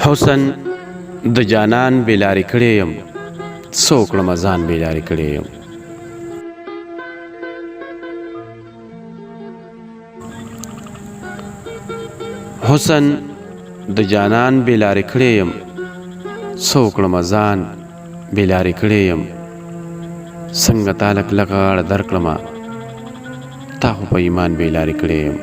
حسن د جانان بیلاری کړی یم، څه وکړم ځان بیلاری کړی یم. حسن د جانان بیلاری کړی یم، څه وکړم ځان بیلاری کړی یم. څنګه تا لږ لږه غاړه درکړمه، تا خو په ایمان بیلاری کړی یم.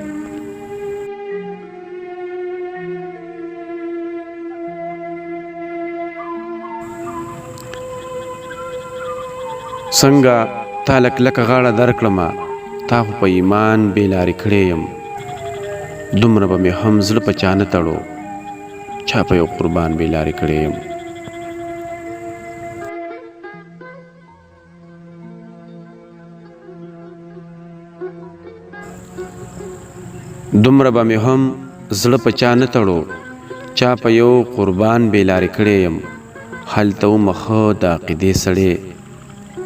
څنګه تا لږ لږه غاړه درکړمه، تا خو په ایمان بیلاری کړی یم. دومره به مې هم زړه په چا نه تړو، چا په یو قربان بیلاری کړی یم. دومره به مې هم زړه په چا نه تړو، چا په یو قربان بیلاری کړی یم. هلته ومه ښه د عقیدې سړی،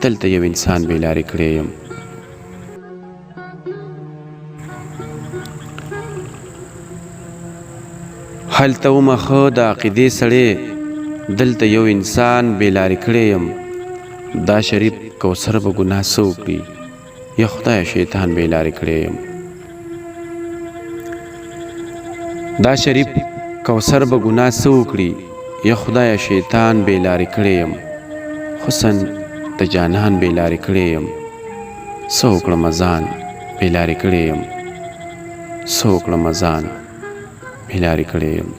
دلته یو انسان بیلاری کړی یم. هلته ومه ښه د عقیدې سړی، دلته یو انسان بیلاری کړی یم. دا شریف کوثر به ګناه څه وکړي، یا خدایه شیطان بیلاری کړی یم. دا شریف کوثر به ګناه څه وکړي، یا خدایه شیطان بیلاری کړی یم. حسن د جانان بیلاری کړی یم، څه وکړم ځان بیلاری کړی یم. څه وکړم ځان بیلاری کړی یم.